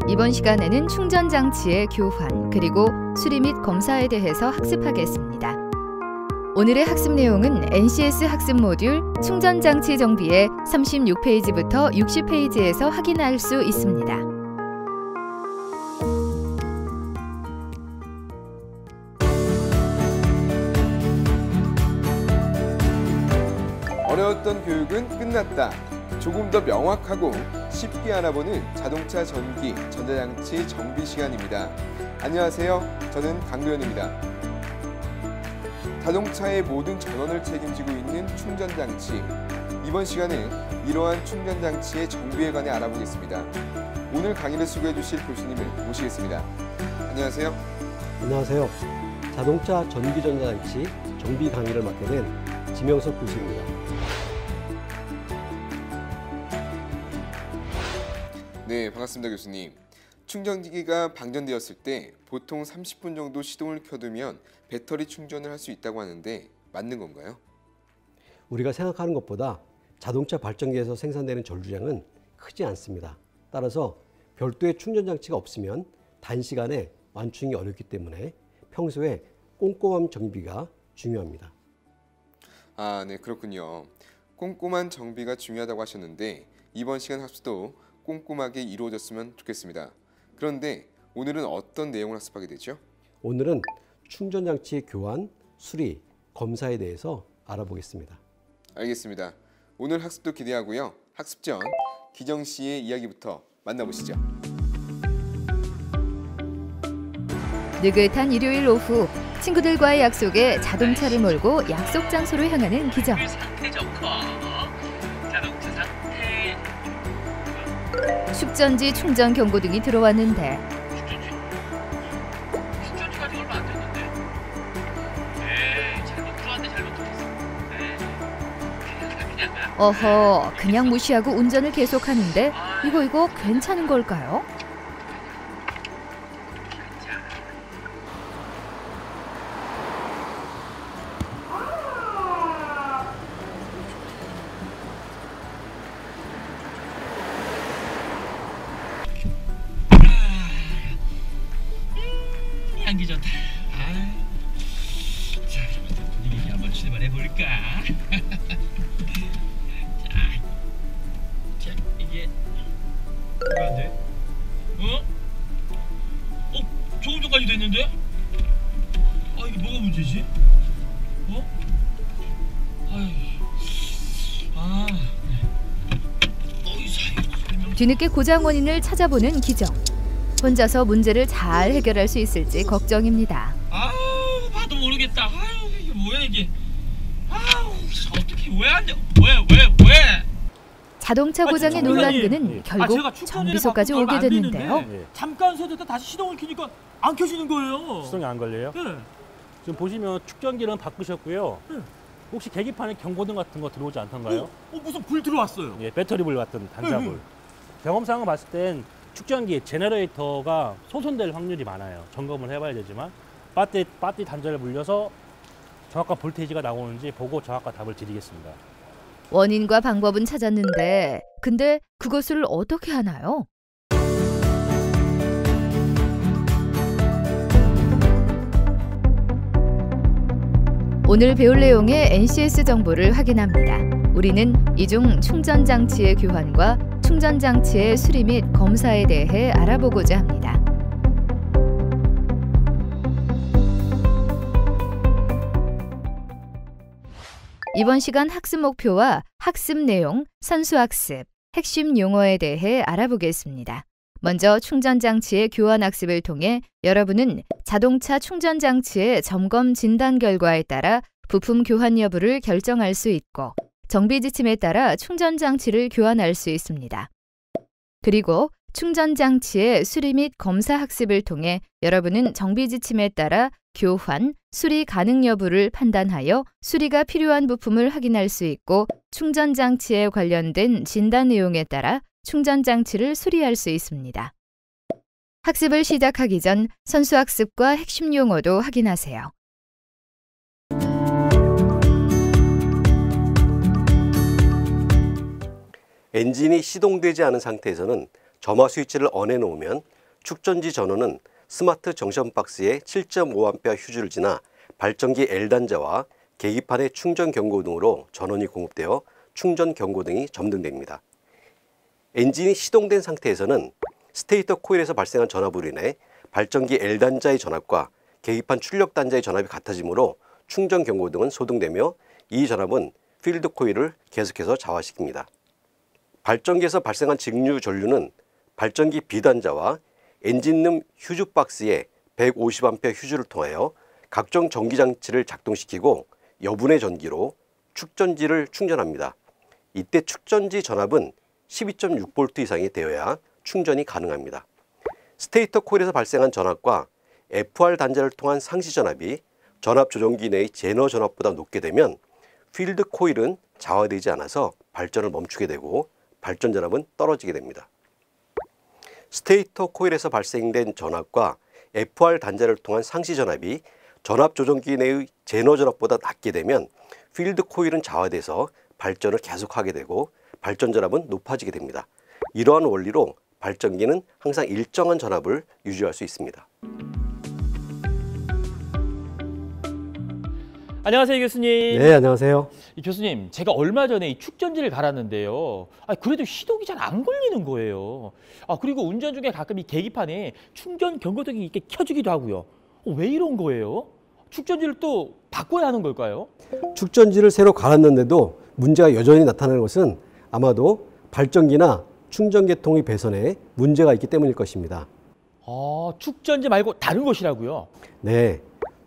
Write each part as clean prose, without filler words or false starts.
이번 시간에는 충전장치의 교환 그리고 수리 및 검사에 대해서 학습하겠습니다. 오늘의 학습 내용은 NCS 학습 모듈 충전장치 정비의 36페이지부터 60페이지에서 확인할 수 있습니다. 어려웠던 교육은 끝났다. 조금 더 명확하고 쉽게 알아보는 자동차 전기, 전자장치 정비 시간입니다. 안녕하세요. 저는 강도현입니다. 자동차의 모든 전원을 책임지고 있는 충전장치. 이번 시간은 이러한 충전장치의 정비에 관해 알아보겠습니다. 오늘 강의를 수고해 주실 교수님을 모시겠습니다. 안녕하세요. 안녕하세요. 자동차 전기 전자장치 정비 강의를 맡게 된 지명석 교수입니다. 네, 반갑습니다, 교수님. 충전기가 방전되었을 때 보통 30분 정도 시동을 켜두면 배터리 충전을 할 수 있다고 하는데 맞는 건가요? 우리가 생각하는 것보다 자동차 발전기에서 생산되는 전류량은 크지 않습니다. 따라서 별도의 충전장치가 없으면 단시간에 완충이 어렵기 때문에 평소에 꼼꼼한 정비가 중요합니다. 아, 네, 그렇군요. 꼼꼼한 정비가 중요하다고 하셨는데 이번 시간 학습도 꼼꼼하게 이루어졌으면 좋겠습니다. 그런데 오늘은 어떤 내용을 학습하게 되죠? 오늘은 충전장치의 교환, 수리, 검사에 대해서 알아보겠습니다. 알겠습니다. 오늘 학습도 기대하고요. 학습 전 기정 씨의 이야기부터 만나보시죠. 느긋한 일요일 오후, 친구들과의 약속에 자동차를 몰고 약속 장소로 향하는 기정. 상태 좋고, 자동차 상태. 축전지 충전 경고등이 들어왔는데 축전지까지 얼마 안 됐는데. 에이, 잘못 들어왔네, 잘못 들어왔어. 그냥. 어허, 그냥 무시하고 운전을 계속하는데 이거 괜찮은 걸까요? 향기 좋다. 자, 분위기 한번 출발해 볼까? 자, 이게 왜 안 돼? 조금 전까지 됐는데? 이게 뭐가 문제지? 뒤늦게 고장 원인을 찾아보는 기정. 혼자서 문제를 잘 해결할 수 있을지 걱정입니다. 봐도 모르겠다. 이게 뭐야 이게? 어떻게 왜 안 돼? 왜? 자동차 고장의 논란근은 결국 정비소까지 오게 됐는데요. 잠깐 세웠다 다시 시동을 켜니까 안 켜지는 거예요. 시동이 안 걸려요? 네. 지금 보시면 축전기는 바꾸셨고요. 네. 혹시 계기판에 경고등 같은 거 들어오지 않던가요? 무슨 불 들어왔어요. 예, 배터리 불 같은 단자불. 네. 경험상으로 봤을 땐 축전기 제너레이터가 손손될 확률이 많아요. 점검을 해봐야 되지만 배터리 단자를 물려서 정확한 볼테이지가 나오는지 보고 정확한 답을 드리겠습니다. 원인과 방법은 찾았는데 근데 그것을 어떻게 하나요? 오늘 배울 내용의 NCS 정보를 확인합니다. 우리는 이중 충전장치의 교환과 충전장치의 수리 및 검사에 대해 알아보고자 합니다. 이번 시간 학습 목표와 학습 내용, 선수학습, 핵심 용어에 대해 알아보겠습니다. 먼저 충전장치의 교환 학습을 통해 여러분은 자동차 충전장치의 점검 진단 결과에 따라 부품 교환 여부를 결정할 수 있고 정비 지침에 따라 충전장치를 교환할 수 있습니다. 그리고 충전장치의 수리 및 검사 학습을 통해 여러분은 정비 지침에 따라 교환, 수리 가능 여부를 판단하여 수리가 필요한 부품을 확인할 수 있고 충전장치에 관련된 진단 내용에 따라 충전장치를 수리할 수 있습니다. 학습을 시작하기 전 선수학습과 핵심 용어도 확인하세요. 엔진이 시동되지 않은 상태에서는 점화 스위치를 언해 놓으면 축전지 전원은 스마트 정션 박스의 7.5A 휴지를 지나 발전기 L단자와 계기판의 충전 경고등으로 전원이 공급되어 충전 경고등이 점등됩니다. 엔진이 시동된 상태에서는 스테이터 코일에서 발생한 전압으로 인해 발전기 L단자의 전압과 계기판 출력단자의 전압이 같아지므로 충전 경고등은 소등되며 이 전압은 필드 코일을 계속해서 자화시킵니다. 발전기에서 발생한 직류 전류는 발전기 B단자와 엔진룸 휴즈 박스에 150A 휴즈를 통하여 각종 전기장치를 작동시키고 여분의 전기로 축전지를 충전합니다. 이때 축전지 전압은 12.6V 이상이 되어야 충전이 가능합니다. 스테이터 코일에서 발생한 전압과 FR 단자를 통한 상시 전압이 전압 조정기 내의 제너 전압보다 높게 되면 필드 코일은 자화되지 않아서 발전을 멈추게 되고 발전 전압은 떨어지게 됩니다. 스테이터 코일에서 발생된 전압과 FR 단자를 통한 상시 전압이 전압 조정기 내의 제너 전압보다 낮게 되면 필드 코일은 자화돼서 발전을 계속하게 되고 발전 전압은 높아지게 됩니다. 이러한 원리로 발전기는 항상 일정한 전압을 유지할 수 있습니다. 안녕하세요, 교수님. 네, 안녕하세요. 교수님, 제가 얼마 전에 이 축전지를 갈았는데요. 그래도 시동이 잘 안 걸리는 거예요. 그리고 운전 중에 가끔 이 계기판에 충전 경고등이 이렇게 켜지기도 하고요. 왜 이런 거예요? 축전지를 또 바꿔야 하는 걸까요? 축전지를 새로 갈았는데도 문제가 여전히 나타나는 것은 아마도 발전기나 충전 계통의 배선에 문제가 있기 때문일 것입니다. 축전지 말고 다른 것이라고요? 네,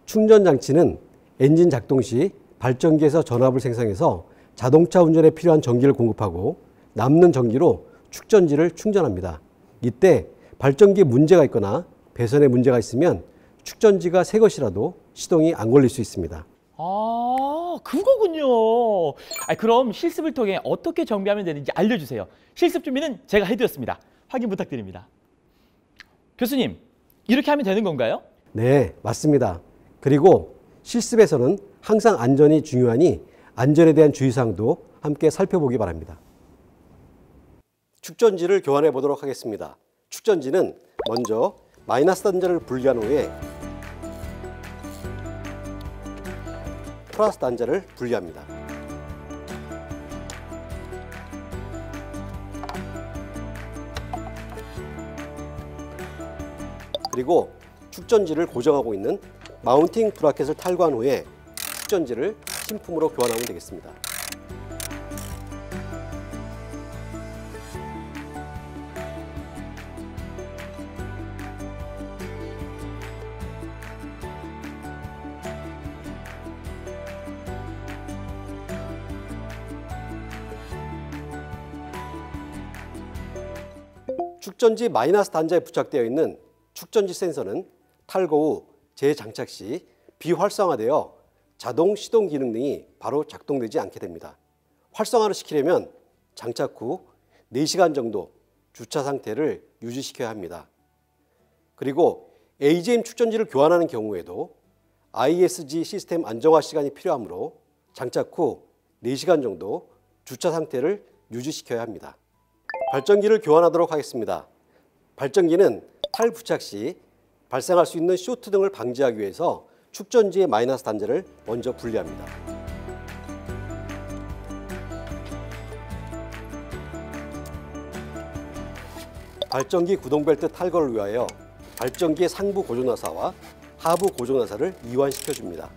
충전 장치는 엔진 작동 시 발전기에서 전압을 생성해서 자동차 운전에 필요한 전기를 공급하고 남는 전기로 축전지를 충전합니다. 이때 발전기에 문제가 있거나 배선에 문제가 있으면 축전지가 새 것이라도 시동이 안 걸릴 수 있습니다. 그거군요. 그럼 실습을 통해 어떻게 정비하면 되는지 알려주세요. 실습 준비는 제가 해드렸습니다. 확인 부탁드립니다. 교수님, 이렇게 하면 되는 건가요? 네, 맞습니다. 그리고 실습에서는 항상 안전이 중요하니 안전에 대한 주의사항도 함께 살펴보기 바랍니다. 축전지를 교환해 보도록 하겠습니다. 축전지는 먼저 마이너스 단자를 분리한 후에 플러스 단자를 분리합니다. 그리고 축전지를 고정하고 있는 마운팅 브라켓을 탈거한 후에 축전지를 신품으로 교환하면 되겠습니다. 축전지 마이너스 단자에 부착되어 있는 축전지 센서는 탈거 후 재장착 시 비활성화되어 자동 시동 기능 등이 바로 작동되지 않게 됩니다. 활성화를 시키려면 장착 후 4시간 정도 주차 상태를 유지시켜야 합니다. 그리고 AGM 축전지를 교환하는 경우에도 ISG 시스템 안정화 시간이 필요하므로 장착 후 4시간 정도 주차 상태를 유지시켜야 합니다. 발전기를 교환하도록 하겠습니다. 발전기는 탈부착 시 발생할 수 있는 쇼트 등을 방지하기 위해서 축전지의 마이너스 단자를 먼저 분리합니다. 발전기 구동벨트 탈거를 위하여 발전기의 상부 고정나사와 하부 고정나사를 이완시켜 줍니다.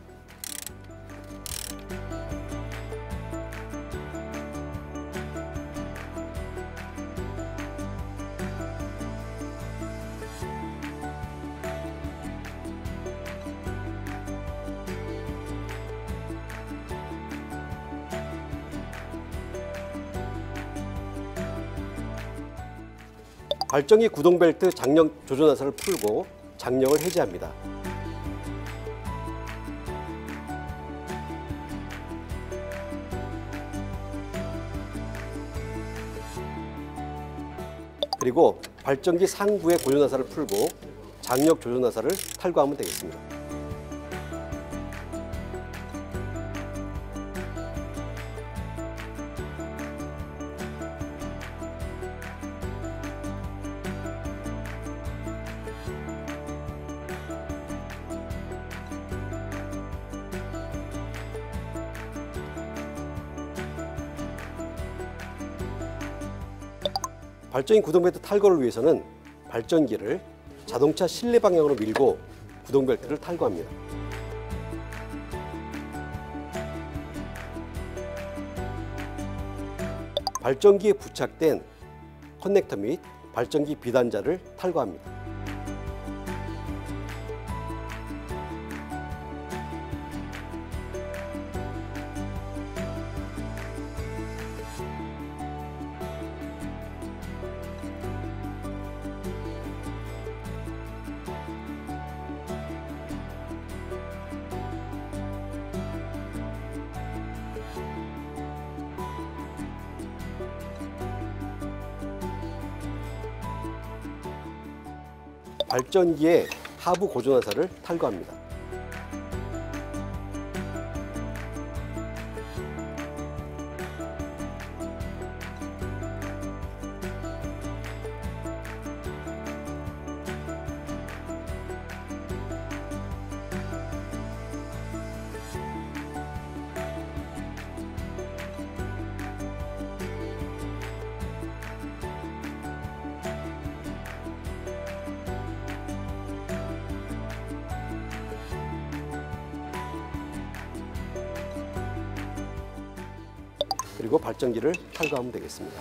발전기 구동벨트 장력 조절나사를 풀고 장력을 해제합니다. 그리고 발전기 상부의 고정나사를 풀고 장력 조절나사를 탈거하면 되겠습니다. 발전기 구동벨트 탈거를 위해서는 발전기를 자동차 실내 방향으로 밀고 구동벨트를 탈거합니다. 발전기에 부착된 커넥터 및 발전기 비단자를 탈거합니다. 발전기의 하부 고전화사를 탈거합니다. 그리고 발전기를 탈거하면 되겠습니다.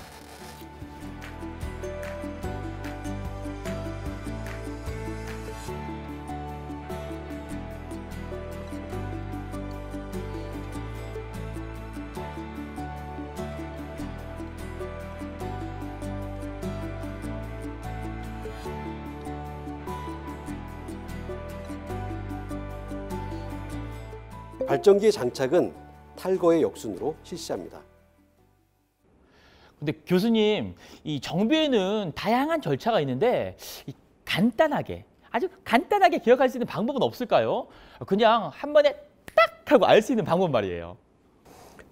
발전기의 장착은 탈거의 역순으로 실시합니다. 근데 교수님, 이 정비에는 다양한 절차가 있는데 간단하게, 아주 간단하게 기억할 수 있는 방법은 없을까요? 그냥 한 번에 딱 하고 알 수 있는 방법 말이에요.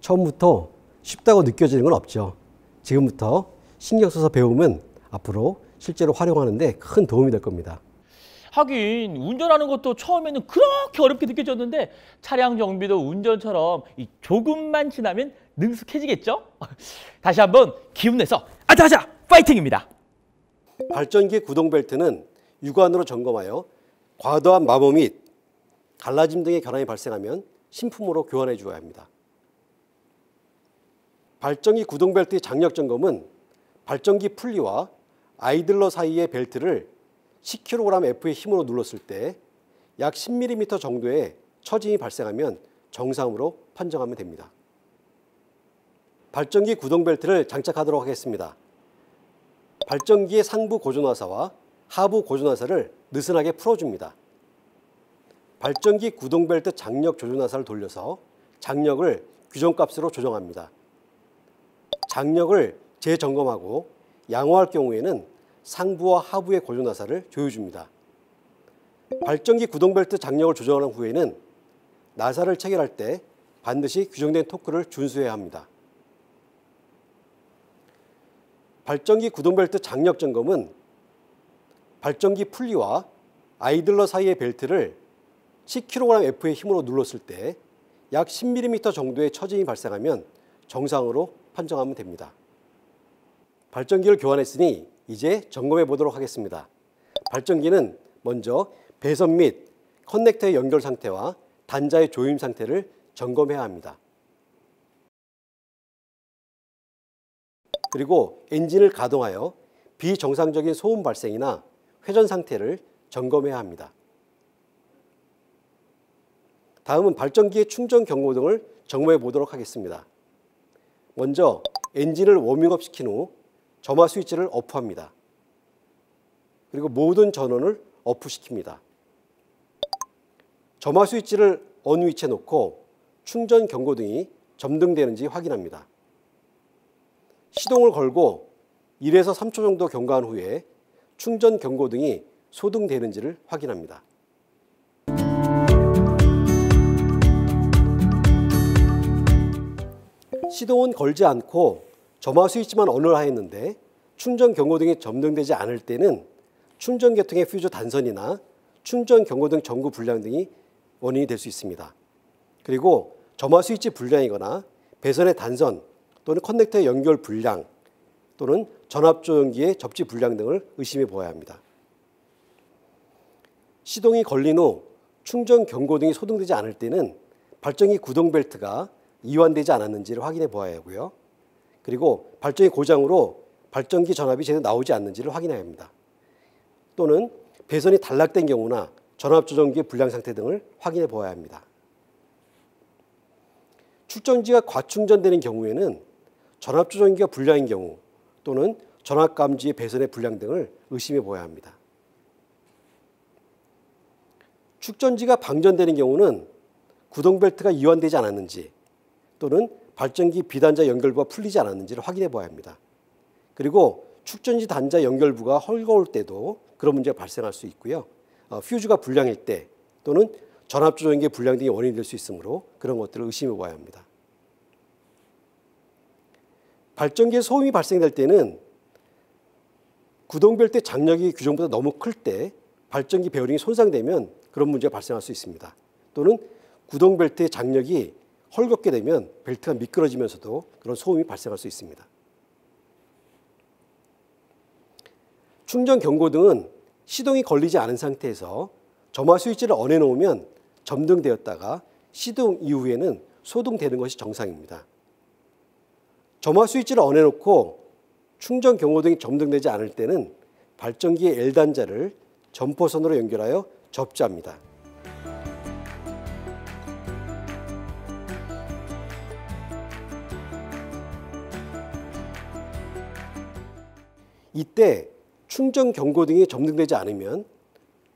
처음부터 쉽다고 느껴지는 건 없죠. 지금부터 신경 써서 배우면 앞으로 실제로 활용하는 데 큰 도움이 될 겁니다. 하긴 운전하는 것도 처음에는 그렇게 어렵게 느껴졌는데 차량 정비도 운전처럼 조금만 지나면 능숙해지겠죠? 다시 한번 기운 내서 아자아자 파이팅입니다. 발전기 구동벨트는 육안으로 점검하여 과도한 마모 및 갈라짐 등의 결함이 발생하면 신품으로 교환해 주어야 합니다. 발전기 구동벨트의 장력 점검은 발전기 풀리와 아이들러 사이의 벨트를 10kgf의 힘으로 눌렀을 때 약 10mm 정도의 처짐이 발생하면 정상으로 판정하면 됩니다. 발전기 구동벨트를 장착하도록 하겠습니다. 발전기의 상부 고전화사와 하부 고전화사를 느슨하게 풀어줍니다. 발전기 구동벨트 장력 조준화사를 돌려서 장력을 규정값으로 조정합니다. 장력을 재점검하고 양호할 경우에는 상부와 하부의 고전화사를 조여줍니다. 발전기 구동벨트 장력을 조정한 후에는 나사를 체결할 때 반드시 규정된 토크를 준수해야 합니다. 발전기 구동벨트 장력 점검은 발전기 풀리와 아이들러 사이의 벨트를 10kgf의 힘으로 눌렀을 때 약 10mm 정도의 처짐이 발생하면 정상으로 판정하면 됩니다. 발전기를 교환했으니 이제 점검해 보도록 하겠습니다. 발전기는 먼저 배선 및 커넥터의 연결 상태와 단자의 조임 상태를 점검해야 합니다. 그리고 엔진을 가동하여 비정상적인 소음 발생이나 회전 상태를 점검해야 합니다. 다음은 발전기의 충전 경고등을 점검해 보도록 하겠습니다. 먼저 엔진을 워밍업 시킨 후 점화 스위치를 오프합니다. 그리고 모든 전원을 오프시킵니다. 점화 스위치를 어느 위치에 놓고 충전 경고등이 점등되는지 확인합니다. 시동을 걸고 1에서 3초 정도 경과한 후에 충전 경고등이 소등되는지를 확인합니다. 시동은 걸지 않고 점화 스위치만 언을 하였는데 충전 경고등이 점등되지 않을 때는 충전 계통의 퓨즈 단선이나 충전 경고등 전구 불량 등이 원인이 될 수 있습니다. 그리고 점화 스위치 불량이거나 배선의 단선 또는 커넥터의 연결 불량 또는 전압조정기의 접지 불량 등을 의심해 보아야 합니다. 시동이 걸린 후 충전 경고등이 소등되지 않을 때는 발전기 구동 벨트가 이완되지 않았는지를 확인해 보아야 하고요. 그리고 발전기 고장으로 발전기 전압이 제대로 나오지 않는지를 확인해야 합니다. 또는 배선이 단락된 경우나 전압조정기의 불량 상태 등을 확인해 보아야 합니다. 축전지가 과충전되는 경우에는 전압조정기가 불량인 경우 또는 전압감지의 배선의 불량 등을 의심해 보아야 합니다. 축전지가 방전되는 경우는 구동벨트가 이완되지 않았는지 또는 발전기 비단자 연결부가 풀리지 않았는지를 확인해 보아야 합니다. 그리고 축전지 단자 연결부가 헐거울 때도 그런 문제가 발생할 수 있고요. 퓨즈가 불량일 때 또는 전압조정기의 불량 등이 원인이 될 수 있으므로 그런 것들을 의심해 봐야 합니다. 발전기에 소음이 발생될 때는 구동벨트의 장력이 규정보다 너무 클 때 발전기 베어링이 손상되면 그런 문제가 발생할 수 있습니다. 또는 구동벨트의 장력이 헐겁게 되면 벨트가 미끄러지면서도 그런 소음이 발생할 수 있습니다. 충전 경고등은 시동이 걸리지 않은 상태에서 점화 스위치를 언해 놓으면 점등되었다가 시동 이후에는 소등되는 것이 정상입니다. 점화 스위치를 언해 놓고 충전 경고등이 점등되지 않을 때는 발전기의 L단자를 점포선으로 연결하여 접지합니다. 이때 충전 경고등이 점등되지 않으면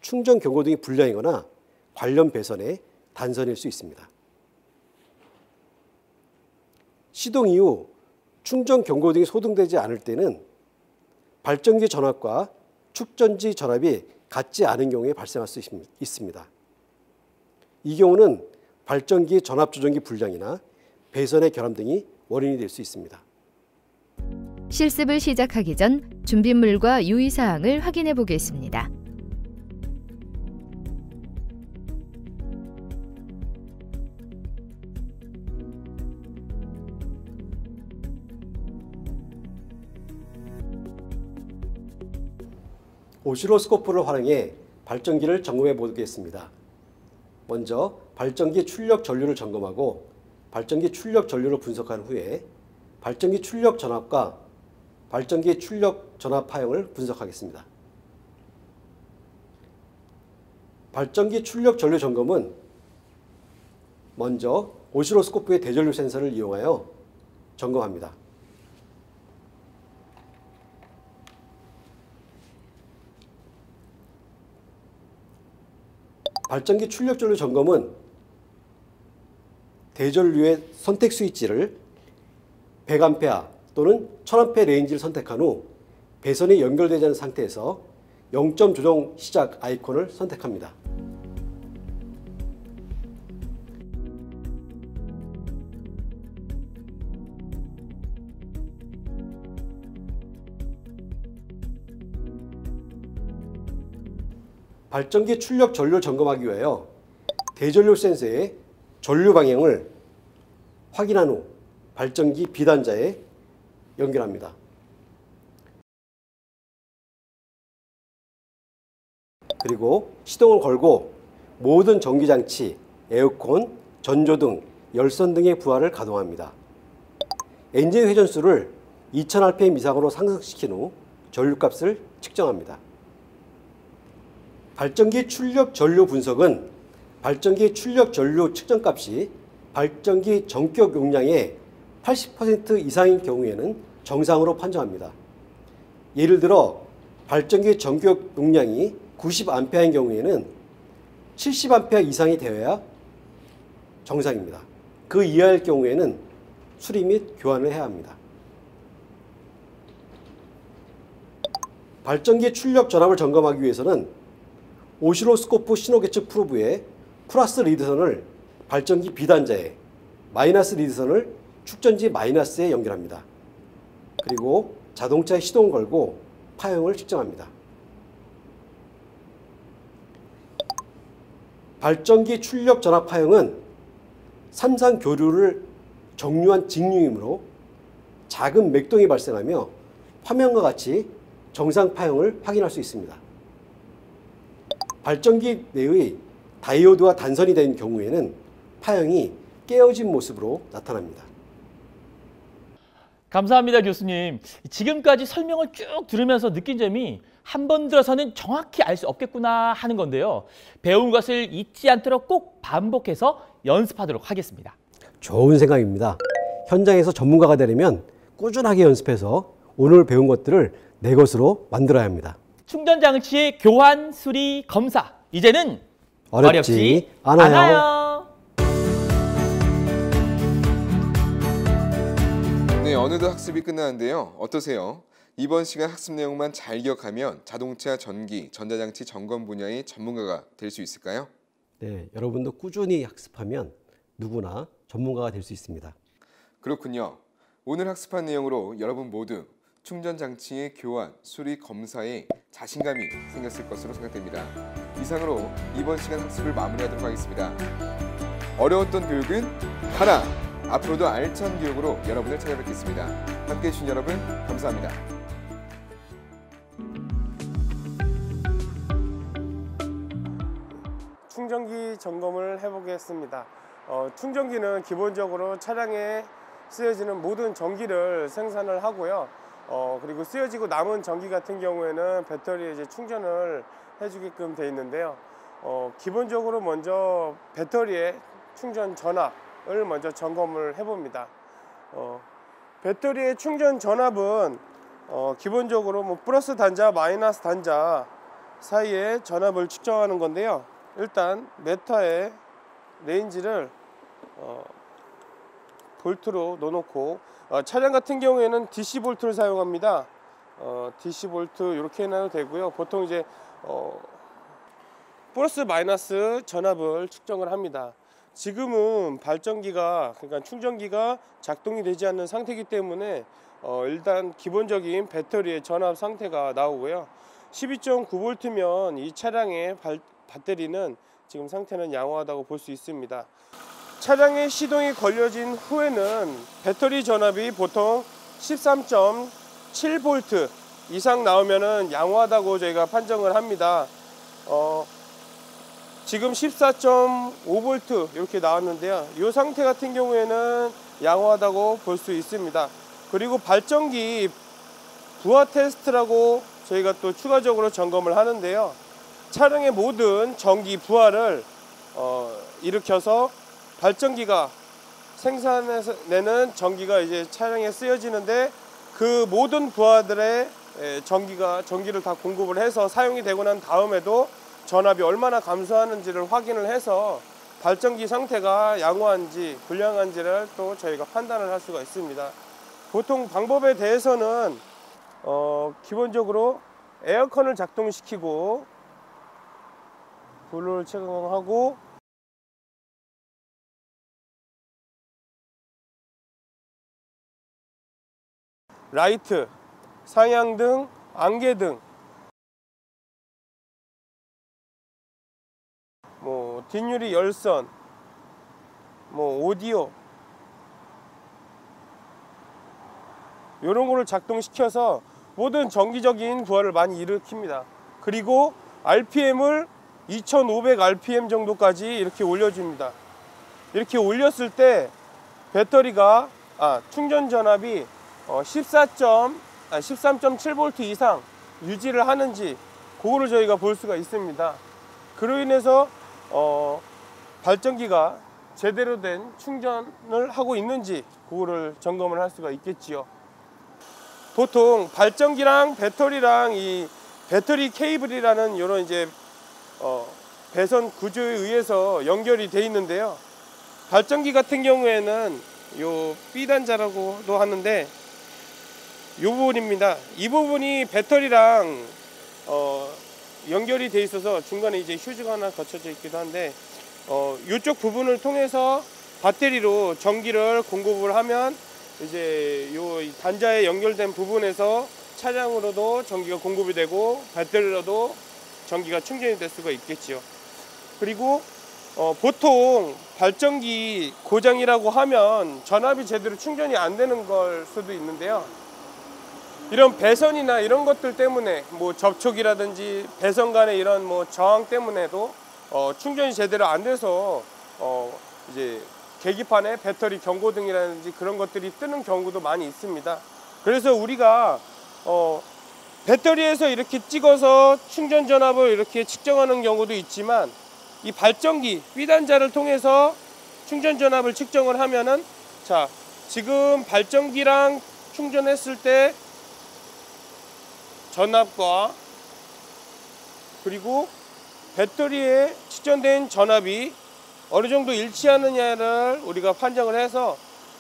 충전 경고등이 불량이거나 관련 배선의 단선일 수 있습니다. 시동 이후 충전 경고등이 소등되지 않을 때는 발전기 전압과 축전지 전압이 같지 않은 경우에 발생할 수 있습니다. 이 경우는 발전기 전압 조정기 불량이나 배선의 결함 등이 원인이 될 수 있습니다. 실습을 시작하기 전 준비물과 유의사항을 확인해 보겠습니다. 오시로스코프를 활용해 발전기를 점검해 보겠습니다. 먼저 발전기 출력 전류를 점검하고 발전기 출력 전류를 분석한 후에 발전기 출력 전압과 발전기 출력 전압 파형을 분석하겠습니다. 발전기 출력 전류 점검은 먼저 오시로스코프의 대전류 센서를 이용하여 점검합니다. 발전기 출력 전류 점검은 대전류의 선택 스위치를 100A 또는 1000A 레인지를 선택한 후 배선이 연결되지 않은 상태에서 0점 조정 시작 아이콘을 선택합니다. 발전기 출력 전류를 점검하기 위하여 대전류 센서의 전류 방향을 확인한 후 발전기 비단자에 연결합니다. 그리고 시동을 걸고 모든 전기장치, 에어컨, 전조등, 열선 등의 부하를 가동합니다. 엔진 회전수를 2000rpm 이상으로 상승시킨 후 전류값을 측정합니다. 발전기 출력 전류 분석은 발전기 출력 전류 측정값이 발전기 전격 용량의 80% 이상인 경우에는 정상으로 판정합니다. 예를 들어 발전기 전격 용량이 90A인 경우에는 70A 이상이 되어야 정상입니다. 그 이하일 경우에는 수리 및 교환을 해야 합니다. 발전기 출력 전압을 점검하기 위해서는 오시로스코프 신호 계측 프로브에 플러스 리드선을 발전기 비단자에, 마이너스 리드선을 축전지 마이너스에 연결합니다. 그리고 자동차에 시동을 걸고 파형을 측정합니다. 발전기 출력 전압 파형은 삼상 교류를 정류한 직류이므로 작은 맥동이 발생하며 화면과 같이 정상 파형을 확인할 수 있습니다. 발전기 내의 다이오드와 단선이 된 경우에는 파형이 깨어진 모습으로 나타납니다. 감사합니다, 교수님. 지금까지 설명을 쭉 들으면서 느낀 점이 한 번 들어서는 정확히 알 수 없겠구나 하는 건데요. 배운 것을 잊지 않도록 꼭 반복해서 연습하도록 하겠습니다. 좋은 생각입니다. 현장에서 전문가가 되려면 꾸준하게 연습해서 오늘 배운 것들을 내 것으로 만들어야 합니다. 충전 장치의 교환, 수리, 검사. 이제는 어렵지 않아요. 네, 어느덧 학습이 끝나는데요. 어떠세요? 이번 시간 학습 내용만 잘 기억하면 자동차, 전기, 전자장치 점검 분야의 전문가가 될 수 있을까요? 네, 여러분도 꾸준히 학습하면 누구나 전문가가 될 수 있습니다. 그렇군요. 오늘 학습한 내용으로 여러분 모두 충전장치의 교환, 수리, 검사에 자신감이 생겼을 것으로 생각됩니다. 이상으로 이번 시간 학습을 마무리하도록 하겠습니다. 어려웠던 교육은 가라! 앞으로도 알찬 교육으로 여러분을 찾아뵙겠습니다. 함께해 주신 여러분 감사합니다. 충전기 점검을 해보겠습니다. 충전기는 기본적으로 차량에 쓰여지는 모든 전기를 생산을 하고요. 그리고 쓰여지고 남은 전기 같은 경우에는 배터리에 이제 충전을 해주게끔 되어 있는데요. 기본적으로 먼저 배터리의 충전 전압을 먼저 점검을 해봅니다. 배터리의 충전 전압은 기본적으로 뭐 플러스 단자, 마이너스 단자 사이에 전압을 측정하는 건데요. 일단 메타의 레인지를 볼트로 넣어놓고 차량 같은 경우에는 DC 볼트를 사용합니다. DC 볼트 이렇게 해놔도 되고요. 보통 이제 플러스 마이너스 전압을 측정을 합니다. 지금은 발전기가 그러니까 충전기가 작동이 되지 않는 상태이기 때문에 일단 기본적인 배터리의 전압 상태가 나오고요. 12.9V면 이 차량의 배터리는 지금 상태는 양호하다고 볼 수 있습니다. 차량의 시동이 걸려진 후에는 배터리 전압이 보통 13.7V 이상 나오면은 양호하다고 저희가 판정을 합니다. 지금 14.5V 이렇게 나왔는데요. 이 상태 같은 경우에는 양호하다고 볼 수 있습니다. 그리고 발전기 부하 테스트라고 저희가 또 추가적으로 점검을 하는데요. 차량의 모든 전기 부하를 일으켜서 발전기가 생산해내는 전기가 이제 차량에 쓰여지는데 그 모든 부하들의 전기를 다 공급을 해서 사용이 되고 난 다음에도 전압이 얼마나 감소하는지를 확인을 해서 발전기 상태가 양호한지 불량한지를 또 저희가 판단을 할 수가 있습니다. 보통 방법에 대해서는 기본적으로 에어컨을 작동시키고 블루를 채광하고 라이트, 상향등, 안개등, 뭐 뒷유리 열선, 뭐 오디오 이런 거를 작동시켜서 모든 정기적인 부하를 많이 일으킵니다. 그리고 RPM을 2500rpm 정도까지 이렇게 올려줍니다. 이렇게 올렸을 때 배터리가 충전 전압이 13.7V 이상 유지를 하는지 그거를 저희가 볼 수가 있습니다. 그로 인해서 발전기가 제대로 된 충전을 하고 있는지 그거를 점검을 할 수가 있겠지요. 보통 발전기랑 배터리랑 이 배터리 케이블이라는 이런 이제 배선 구조에 의해서 연결이 돼 있는데요. 발전기 같은 경우에는 요 B단자라고도 하는데 이 부분입니다. 이 부분이 배터리랑 연결이 돼 있어서 중간에 이제 휴즈가 하나 거쳐져 있기도 한데 이쪽 부분을 통해서 배터리로 전기를 공급을 하면 이제 요 단자에 연결된 부분에서 차량으로도 전기가 공급이 되고 배터리로도 전기가 충전이 될 수가 있겠지요. 그리고 보통 발전기 고장이라고 하면 전압이 제대로 충전이 안 되는 걸 수도 있는데요. 이런 배선이나 이런 것들 때문에 뭐 접촉이라든지 배선 간의 이런 뭐 저항 때문에도 충전이 제대로 안 돼서 이제 계기판에 배터리 경고등이라든지 그런 것들이 뜨는 경우도 많이 있습니다. 그래서 우리가 배터리에서 이렇게 찍어서 충전 전압을 이렇게 측정하는 경우도 있지만 이 발전기 B단자를 통해서 충전 전압을 측정을 하면은 자, 지금 발전기랑 충전했을 때 전압과 그리고 배터리에 측정된 전압이 어느 정도 일치하느냐를 우리가 판정을 해서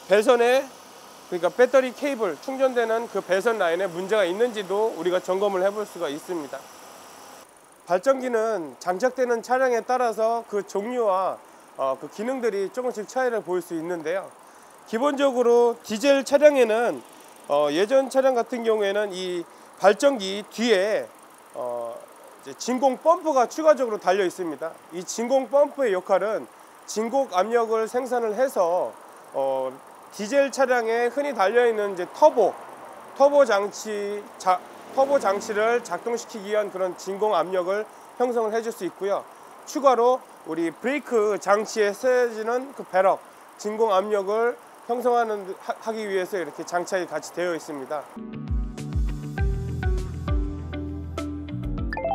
배선에, 그러니까 배터리 케이블 충전되는 그 배선 라인에 문제가 있는지도 우리가 점검을 해볼 수가 있습니다. 발전기는 장착되는 차량에 따라서 그 종류와 그 기능들이 조금씩 차이를 보일 수 있는데요. 기본적으로 디젤 차량에는 예전 차량 같은 경우에는 이 발전기 뒤에 이제 진공 펌프가 추가적으로 달려 있습니다. 이 진공 펌프의 역할은 진공 압력을 생산을 해서 디젤 차량에 흔히 달려 있는 이제 터보 장치를 작동시키기 위한 그런 진공 압력을 형성을 해줄 수 있고요. 추가로 우리 브레이크 장치에 쓰여지는 그 배럭 진공 압력을 하기 위해서 이렇게 장착이 같이 되어 있습니다.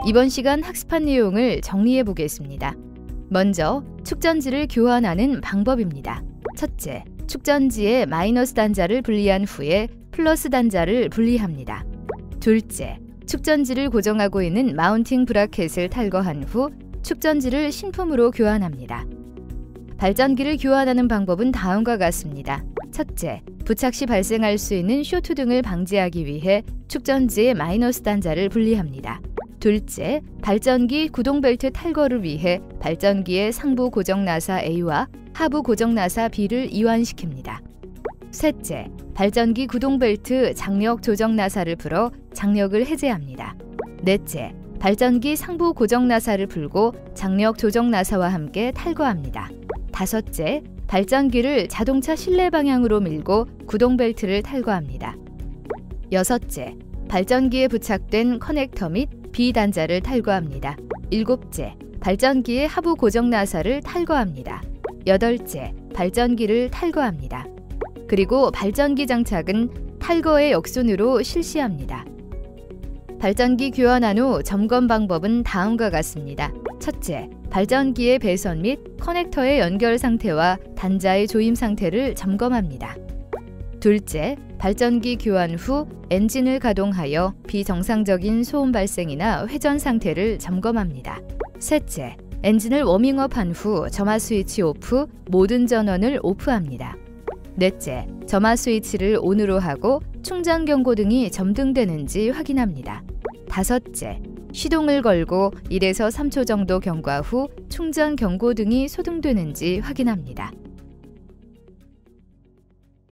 이번 시간 학습한 내용을 정리해 보겠습니다. 먼저 축전지를 교환하는 방법입니다. 첫째, 축전지의 마이너스 단자를 분리한 후에 플러스 단자를 분리합니다. 둘째, 축전지를 고정하고 있는 마운팅 브라켓을 탈거한 후 축전지를 신품으로 교환합니다. 발전기를 교환하는 방법은 다음과 같습니다. 첫째, 부착 시 발생할 수 있는 쇼트 등을 방지하기 위해 축전지의 마이너스 단자를 분리합니다. 둘째, 발전기 구동벨트 탈거를 위해 발전기의 상부 고정 나사 A와 하부 고정 나사 B를 이완시킵니다. 셋째, 발전기 구동벨트 장력 조정 나사를 풀어 장력을 해제합니다. 넷째, 발전기 상부 고정 나사를 풀고 장력 조정 나사와 함께 탈거합니다. 다섯째, 발전기를 자동차 실내 방향으로 밀고 구동벨트를 탈거합니다. 여섯째, 발전기에 부착된 커넥터 및 B단자를 탈거합니다. 일곱째, 발전기의 하부 고정 나사를 탈거합니다. 여덟째, 발전기를 탈거합니다. 그리고 발전기 장착은 탈거의 역순으로 실시합니다. 발전기 교환한 후 점검 방법은 다음과 같습니다. 첫째, 발전기의 배선 및 커넥터의 연결 상태와 단자의 조임 상태를 점검합니다. 둘째, 발전기 교환 후 엔진을 가동하여 비정상적인 소음 발생이나 회전 상태를 점검합니다. 셋째, 엔진을 워밍업한 후 점화 스위치 오프, 모든 전원을 오프합니다. 넷째, 점화 스위치를 ON으로 하고 충전 경고등이 점등되는지 확인합니다. 다섯째, 시동을 걸고 1에서 3초 정도 경과 후 충전 경고등이 소등되는지 확인합니다.